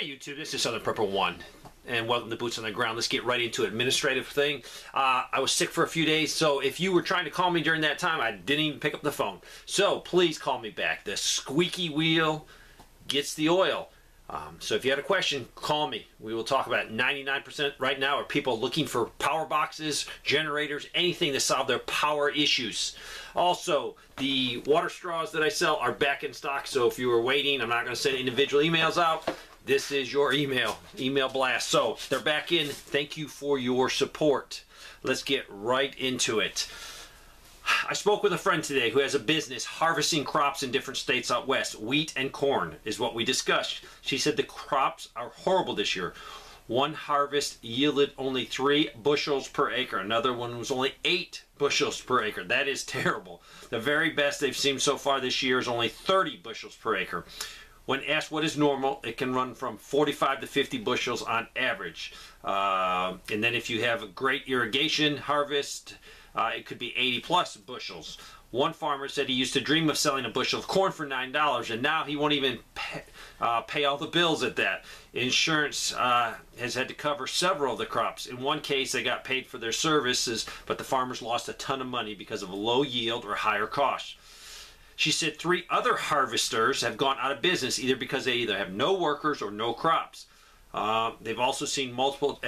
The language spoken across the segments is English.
Hey YouTube, this is Southern Prepper 1 and welcome to Boots on the Ground. Let's get right into administrative thing. I was sick for a few days, so if you were trying to call me during that time, I didn't even pick up the phone. So please call me back. The squeaky wheel gets the oil. So if you had a question, call me. We will talk about it. 99% right now are people looking for power boxes, generators, anything to solve their power issues. Also, the water straws that I sell are back in stock, so if you were waiting, I'm not going to send individual emails out. This is your email blast. So they're back in. Thank you for your support. Let's get right into it. I spoke with a friend today who has a business harvesting crops in different states out west. Wheat and corn is what we discussed. She said the crops are horrible this year. One harvest yielded only 3 bushels per acre. Another one was only 8 bushels per acre. That is terrible. The very best they've seen so far this year is only 30 bushels per acre. When asked what is normal, it can run from 45 to 50 bushels on average. And then if you have a great irrigation harvest, it could be 80 plus bushels. One farmer said he used to dream of selling a bushel of corn for $9, and now he won't even pay all the bills at that. Insurance has had to cover several of the crops. In one case, they got paid for their services, but the farmers lost a ton of money because of a low yield or higher cost. She said 3 other harvesters have gone out of business either because they either have no workers or no crops. They've also seen multiple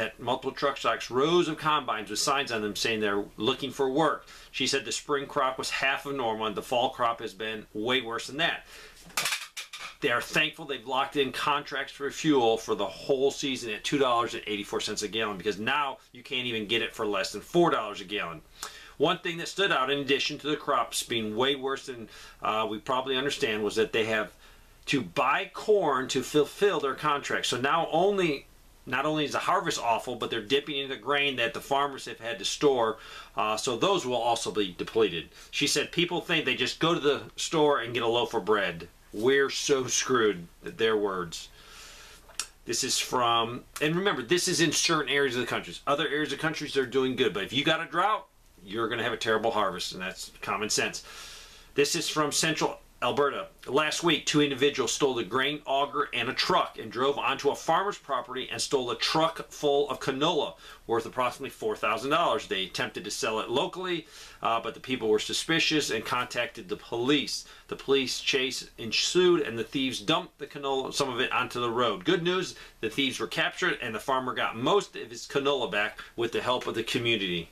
truck stocks, rows of combines with signs on them saying they're looking for work. She said the spring crop was half of normal and the fall crop has been way worse than that. They are thankful they've locked in contracts for fuel for the whole season at $2.84 a gallon, because now you can't even get it for less than $4 a gallon. One thing that stood out, in addition to the crops being way worse than we probably understand, was that they have to buy corn to fulfill their contract. So now not only is the harvest awful, but they're dipping into grain that the farmers have had to store. So those will also be depleted. She said people think they just go to the store and get a loaf of bread. We're so screwed. Their words. This is from, and remember, this is in certain areas of the country. Other areas of the country, they're doing good. But if you got a drought, you're going to have a terrible harvest, and that's common sense. This is from Central Alberta. Last week, 2 individuals stole a grain auger and a truck and drove onto a farmer's property and stole a truck full of canola worth approximately $4,000. They attempted to sell it locally, but the people were suspicious and contacted the police. The police chase ensued and the thieves dumped the canola, some of it, onto the road. Good news, the thieves were captured and the farmer got most of his canola back with the help of the community.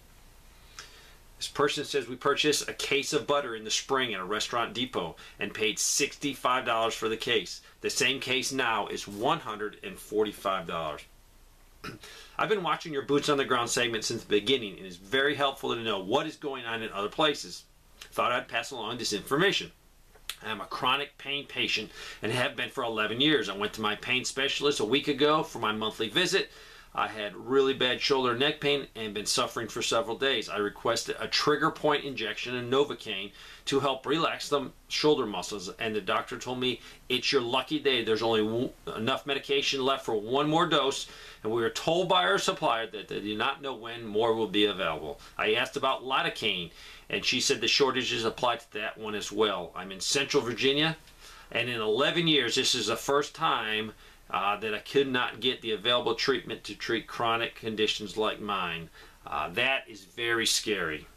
This person says we purchased a case of butter in the spring at a restaurant depot and paid $65 for the case. The same case now is $145. I've been watching your Boots on the Ground segment since the beginning, and it's very helpful to know what is going on in other places. Thought I'd pass along this information. I'm a chronic pain patient and have been for 11 years. I went to my pain specialist a week ago for my monthly visit. I had really bad shoulder and neck pain and been suffering for several days. I requested a trigger point injection in Novocaine to help relax the shoulder muscles, and the doctor told me it's your lucky day. There's only enough medication left for 1 more dose, and we were told by our supplier that they do not know when more will be available. I asked about lidocaine, and she said the shortages apply to that one as well. I'm in Central Virginia, and in 11 years, this is the first time that I could not get the available treatment to treat chronic conditions like mine. That is very scary.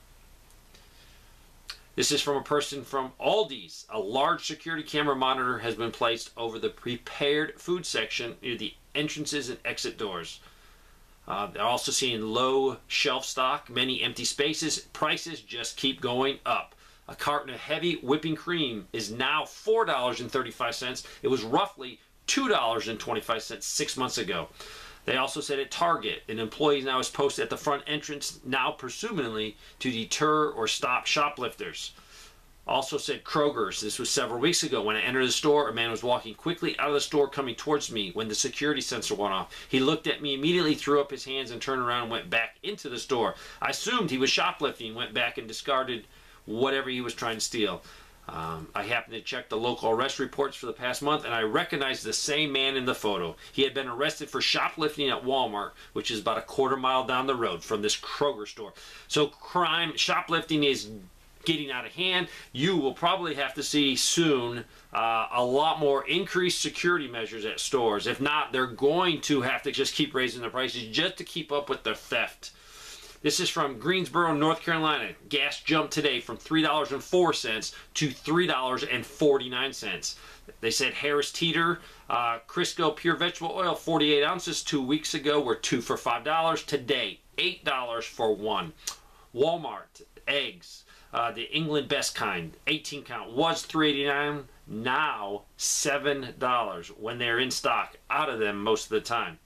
This is from a person from Aldi's. A large security camera monitor has been placed over the prepared food section near the entrances and exit doors. They're also seeing low shelf stock, many empty spaces. Prices just keep going up. A carton of heavy whipping cream is now $4.35. It was roughly $2.25 6 months ago. They also said at Target, an employee now is posted at the front entrance, now presumably to deter or stop shoplifters. Also said Kroger's. This was several weeks ago. When I entered the store, a man was walking quickly out of the store coming towards me when the security sensor went off. He looked at me, immediately threw up his hands and turned around and went back into the store. I assumed he was shoplifting, went back and discarded whatever he was trying to steal. I happened to check the local arrest reports for the past month, and I recognized the same man in the photo. He had been arrested for shoplifting at Walmart, which is about a 1/4 mile down the road from this Kroger store. So shoplifting is getting out of hand. You will probably have to see soon a lot more increased security measures at stores. If not, they're going to have to just keep raising their prices just to keep up with the theft. This is from Greensboro, North Carolina. Gas jumped today from $3.04 to $3.49. They said Harris Teeter, Crisco Pure Vegetable Oil, 48 ounces 2 weeks ago were 2 for $5. Today, $8 for 1. Walmart, eggs, the England Best kind, 18 count, was $3.89, now $7 when they're in stock. Out of them most of the time.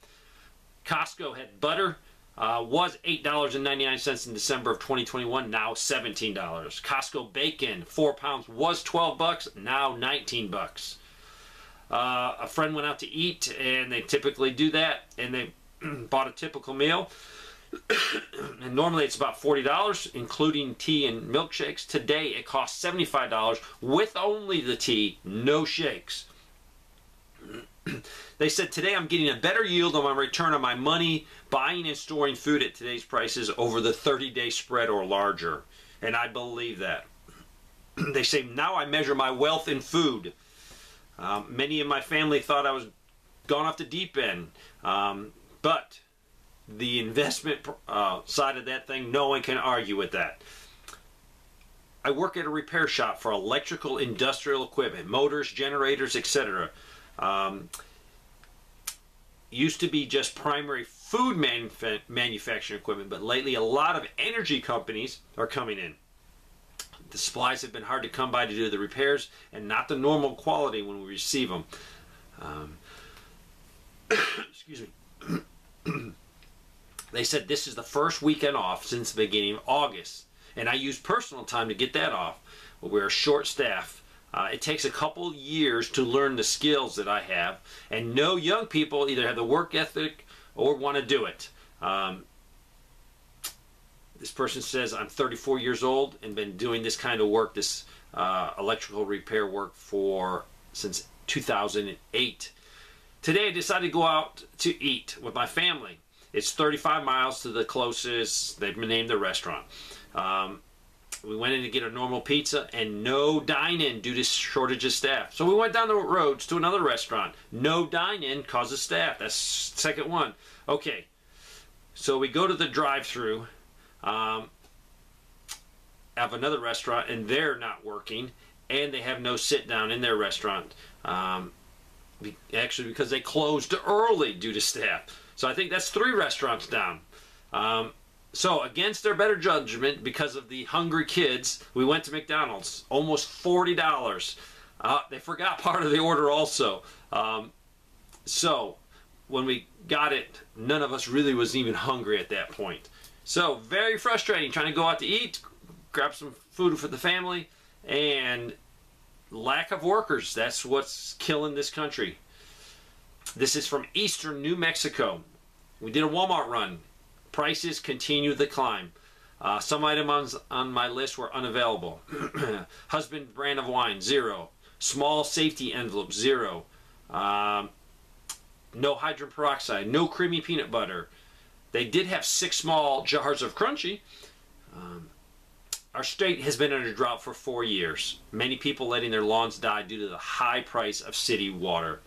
Costco had butter. Was $8.99 in December of 2021, now $17. Costco bacon, 4 pounds, was $12, now $19. A friend went out to eat, and they typically do that, and they bought a typical meal. And normally it's about $40, including tea and milkshakes. Today it costs $75 with only the tea, no shakes. They said, today I'm getting a better yield on my return on my money buying and storing food at today's prices over the 30-day spread or larger. And I believe that. They say, now I measure my wealth in food. Many in my family thought I was gone off the deep end. But the investment side of that thing, no one can argue with that. I work at a repair shop for electrical industrial equipment, motors, generators, etc. Used to be just primary food manufacturing equipment, but lately a lot of energy companies are coming in. The supplies have been hard to come by to do the repairs and not the normal quality when we receive them. Excuse me. They said this is the first weekend off since the beginning of August, and I used personal time to get that off. But we're short staffed. It takes a couple years to learn the skills that I have, and no young people either have the work ethic or want to do it. This person says, I'm 34 years old and been doing this kind of work, this electrical repair work since 2008. Today I decided to go out to eat with my family. It's 35 miles to the closest, they've named the restaurant. We went in to get a normal pizza and no dine-in due to shortage of staff. So we went down the roads to another restaurant. No dine-in cause of staff. That's the second one. Okay, so we go to the drive-thru, have another restaurant, and they're not working, and they have no sit-down in their restaurant. Actually, because they closed early due to staff. So I think that's 3 restaurants down. So against their better judgment, because of the hungry kids, we went to McDonald's. Almost $40. They forgot part of the order also. So when we got it, none of us really was even hungry at that point. So very frustrating trying to go out to eat, grab some food for the family, and lack of workers. That's what's killing this country. This is from eastern New Mexico. We did a Walmart run. Prices continue the climb. Some items on my list were unavailable. Husband brand of wine, 0. Small safety envelope, 0. No hydrogen peroxide, no creamy peanut butter. They did have 6 small jars of crunchy. Our state has been under drought for 4 years. Many people letting their lawns die due to the high price of city water.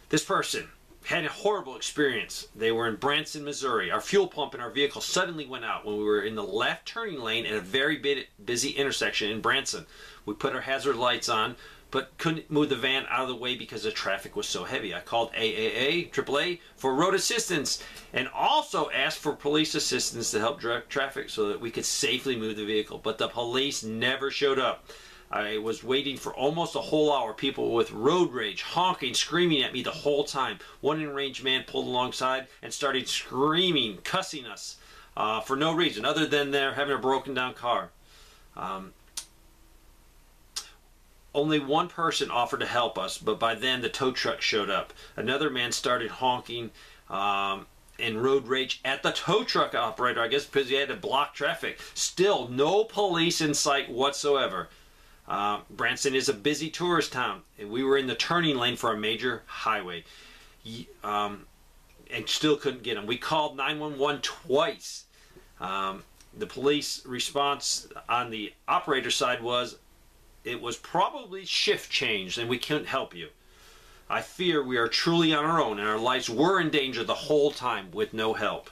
This person had a horrible experience. They were in Branson, Missouri. Our fuel pump in our vehicle suddenly went out when we were in the left turning lane at a very busy intersection in Branson. We put our hazard lights on, but couldn't move the van out of the way because the traffic was so heavy. I called AAA for road assistance and also asked for police assistance to help direct traffic so that we could safely move the vehicle. But the police never showed up. I was waiting for almost a whole hour. People with road rage, honking, screaming at me the whole time. One enraged man pulled alongside and started screaming, cussing us for no reason other than they're having a broken down car. Only one person offered to help us, but by then the tow truck showed up. Another man started honking and road rage at the tow truck operator, I guess because he had to block traffic. Still, no police in sight whatsoever. Branson is a busy tourist town, and we were in the turning lane for a major highway, and still couldn't get him. We called 911 twice. The police response on the operator side was, it was probably shift change and we couldn't help you. I fear we are truly on our own and our lives were in danger the whole time with no help.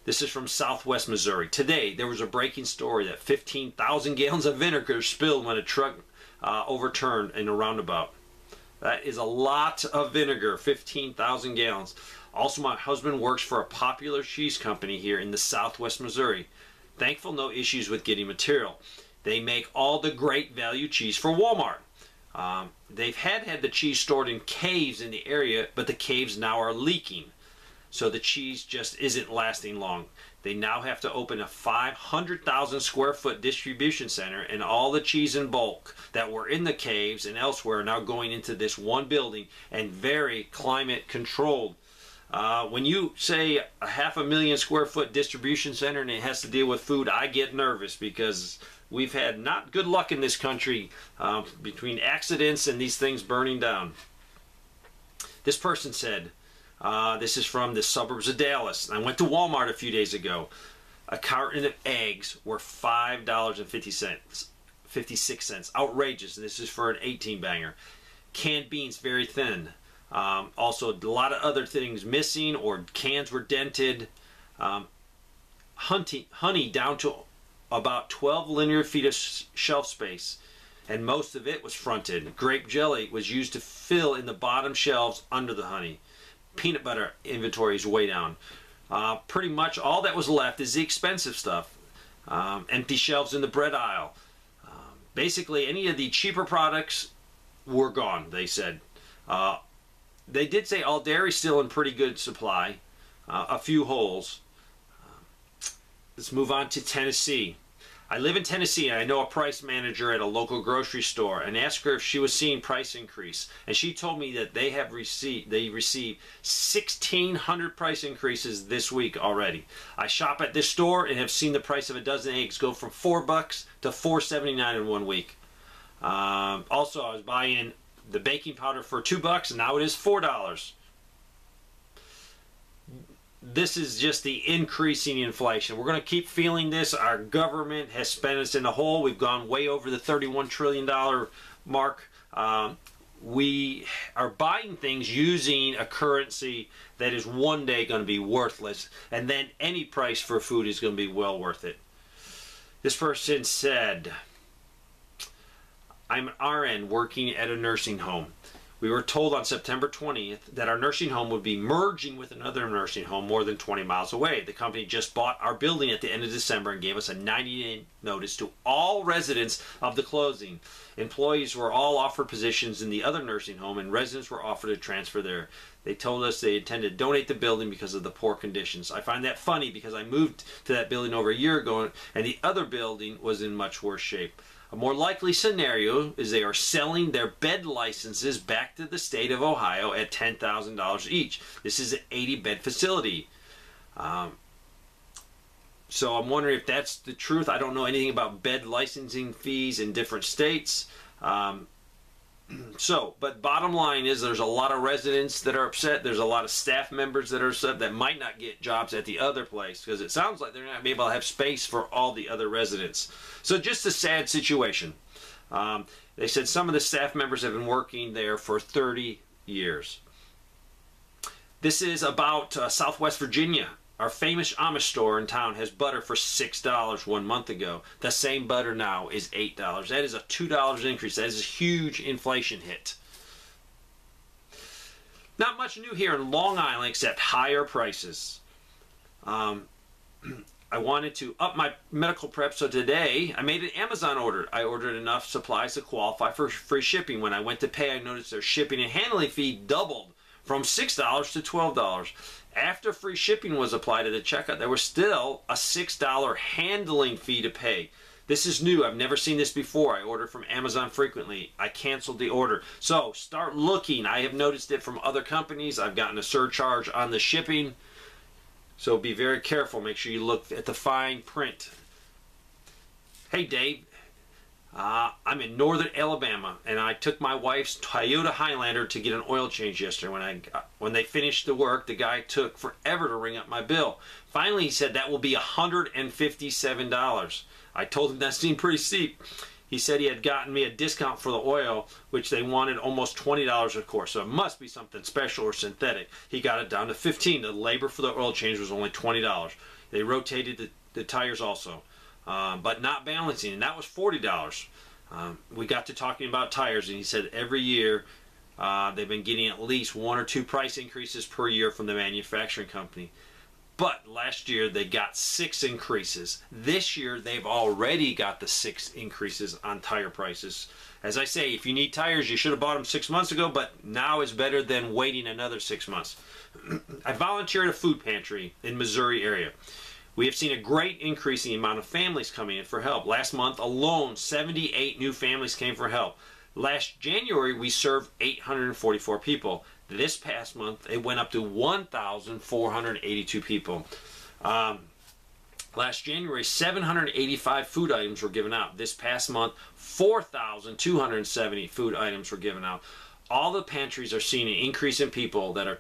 This is from Southwest Missouri. Today, there was a breaking story that 15,000 gallons of vinegar spilled when a truck overturned in a roundabout. That is a lot of vinegar, 15,000 gallons. Also, my husband works for a popular cheese company here in the Southwest Missouri. Thankful no issues with getting material. They make all the great value cheese for Walmart. They've had the cheese stored in caves in the area, but the caves now are leaking. So the cheese just isn't lasting long. They now have to open a 500,000 square foot distribution center, and all the cheese in bulk that were in the caves and elsewhere are now going into this one building and very climate controlled. When you say a 500,000 square foot distribution center and it has to deal with food, I get nervous because we've had not good luck in this country between accidents and these things burning down. This person said, this is from the suburbs of Dallas. I went to Walmart a few days ago. A carton of eggs were $5.56. Outrageous. This is for an 18-banger. Canned beans, very thin. Also, a lot of other things missing or cans were dented. Honey down to about 12 linear feet of shelf space, and most of it was fronted. Grape jelly was used to fill in the bottom shelves under the honey. Peanut butter inventory is way down. Pretty much all that was left is the expensive stuff. Empty shelves in the bread aisle. Basically, any of the cheaper products were gone, they said. They did say all dairy still in pretty good supply. A few holes. Let's move on to Tennessee. I live in Tennessee and I know a price manager at a local grocery store, and asked her if she was seeing price increase, and she told me that they received 1,600 price increases this week already. I shop at this store and have seen the price of a dozen eggs go from $4 to $4.79 in 1 week. Also, I was buying the baking powder for $2 and now it is $4. This is just the increasing inflation. We're going to keep feeling this. Our government has spent us in the hole. We've gone way over the $31 trillion mark. We are buying things using a currency that is one day going to be worthless, and then any price for food is going to be well worth it. This person said, I'm an RN working at a nursing home. We were told on September 20th that our nursing home would be merging with another nursing home more than 20 miles away. The company just bought our building at the end of December and gave us a 90-day notice to all residents of the closing. Employees were all offered positions in the other nursing home, and residents were offered to transfer there. They told us they intended to donate the building because of the poor conditions. I find that funny because I moved to that building over a year ago, and the other building was in much worse shape. A more likely scenario is they are selling their bed licenses back to the state of Ohio at $10,000 each. This is an 80-bed facility. So I'm wondering if that's the truth. I don't know anything about bed licensing fees in different states. But bottom line is there's a lot of residents that are upset. There's a lot of staff members that are upset that might not get jobs at the other place because it sounds like they're not going to be able to have space for all the other residents. So just a sad situation. They said some of the staff members have been working there for 30 years. This is about Southwest Virginia. Our famous Amish store in town has butter for $6 1 month ago. The same butter now is $8. That is a $2 increase. That is a huge inflation hit. Not much new here in Long Island except higher prices. I wanted to up my medical prep, so today I made an Amazon order. I ordered enough supplies to qualify for free shipping. When I went to pay, I noticed their shipping and handling fee doubled from $6 to $12. After free shipping was applied at the checkout, there was still a $6 handling fee to pay. This is new. I've never seen this before. I order from Amazon frequently. I canceled the order. So start looking. I have noticed it from other companies. I've gotten a surcharge on the shipping. So be very careful. Make sure you look at the fine print. Hey, Dave. I'm in northern Alabama, and I took my wife's Toyota Highlander to get an oil change yesterday. When they finished the work, the guy took forever to ring up my bill. Finally, he said that will be $157. I told him that seemed pretty steep. He said he had gotten me a discount for the oil, which they wanted almost $20 a quart. So it must be something special or synthetic. He got it down to $15. The labor for the oil change was only $20. They rotated the tires also. But not balancing, and that was $40. We got to talking about tires, and he said every year they've been getting at least 1 or 2 price increases per year from the manufacturing company. But last year they got 6 increases. This year they've already got the 6 increases on tire prices. As I say, if you need tires, you should have bought them 6 months ago, but now is better than waiting another 6 months. I volunteer at a food pantry in Missouri area. We have seen a great increase in the amount of families coming in for help. Last month alone, 78 new families came for help. Last January, we served 844 people. This past month, it went up to 1,482 people. Last January, 785 food items were given out. This past month, 4,270 food items were given out. All the pantries are seeing an increase in people that are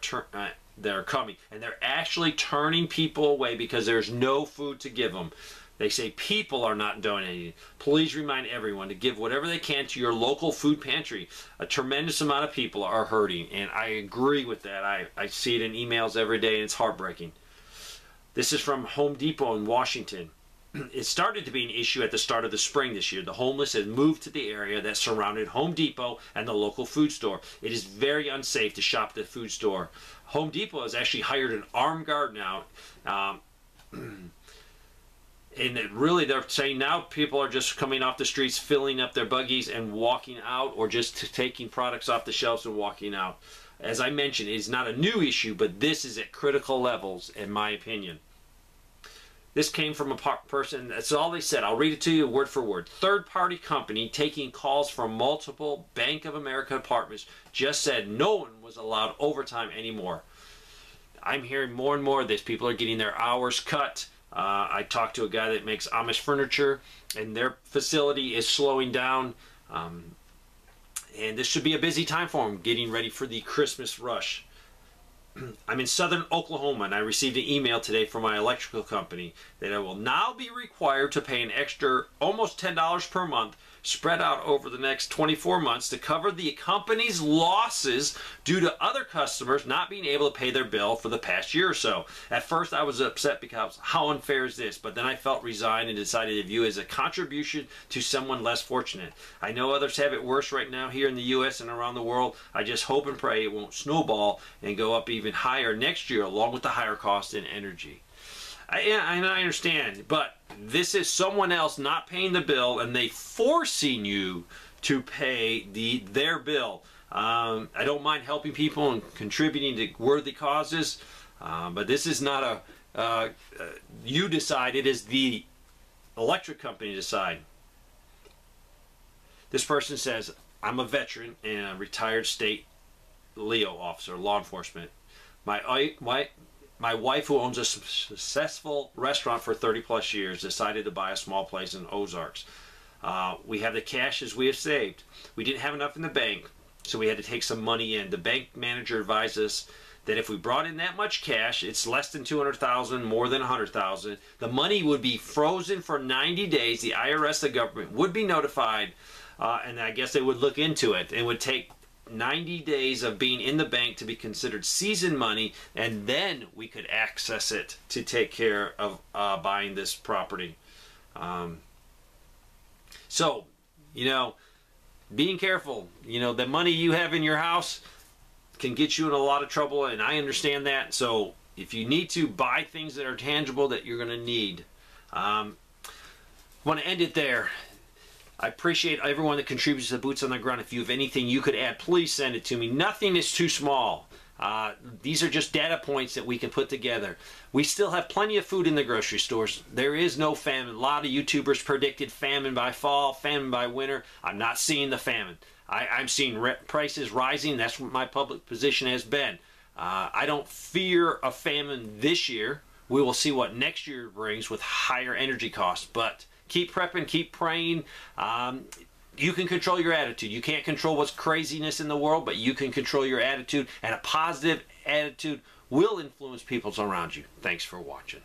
coming, and they're actually turning people away because there's no food to give them. They say people are not donating. Please remind everyone to give whatever they can to your local food pantry. A tremendous amount of people are hurting, and I agree with that. I see it in emails every day, and it's heartbreaking. This is from Home Depot in Washington. It started to be an issue at the start of the spring this year. The homeless had moved to the area that surrounded Home Depot and the local food store. It is very unsafe to shop at the food store. Home Depot has actually hired an armed guard now. And they're saying now people are just coming off the streets, filling up their buggies and walking out, or just taking products off the shelves and walking out. As I mentioned, it's not a new issue, but this is at critical levels, in my opinion. This came from a person, that's all they said. I'll read it to you word for word. Third-party company taking calls from multiple Bank of America departments just said no one was allowed overtime anymore. I'm hearing more and more of this. People are getting their hours cut. I talked to a guy that makes Amish furniture, and their facility is slowing down. And this should be a busy time for them, getting ready for the Christmas rush. I'm in southern Oklahoma, and I received an email today from my electrical company that I will now be required to pay an extra almost $10 per month spread out over the next 24 months to cover the company's losses due to other customers not being able to pay their bill for the past year or so. At first I was upset because how unfair is this? But then I felt resigned and decided to view it as a contribution to someone less fortunate. I know others have it worse right now here in the U.S. and around the world. I just hope and pray it won't snowball and go up even higher next year along with the higher cost in energy. I understand, but this is someone else not paying the bill, and they forcing you to pay their bill. I don't mind helping people and contributing to worthy causes, but this is not you decide. It is the electric company decide. This person says, I'm a veteran and a retired state LEO officer, law enforcement. My wife, who owns a successful restaurant for 30 plus years, decided to buy a small place in Ozarks. We have the cash as we have saved. We didn't have enough in the bank, so we had to take some money in. The bank manager advised us that if we brought in that much cash, it's less than $200,000, more than $100,000. The money would be frozen for 90 days. The IRS, the government, would be notified, and I guess they would look into it. It would take 90 days of being in the bank to be considered seasoned money, and then we could access it to take care of buying this property. So, being careful. The money you have in your house can get you in a lot of trouble, and I understand that. So if you need to buy things that are tangible that you're going to need, I want to end it there. I appreciate everyone that contributes to Boots on the Ground. If you have anything you could add, please send it to me. Nothing is too small. These are just data points that we can put together. We still have plenty of food in the grocery stores. There is no famine. A lot of YouTubers predicted famine by fall, famine by winter. I'm not seeing the famine. I'm seeing prices rising. That's what my public position has been. I don't fear a famine this year. We will see what next year brings with higher energy costs. But keep prepping, keep praying. You can control your attitude. You can't control what's craziness in the world, but you can control your attitude, and a positive attitude will influence people around you. Thanks for watching.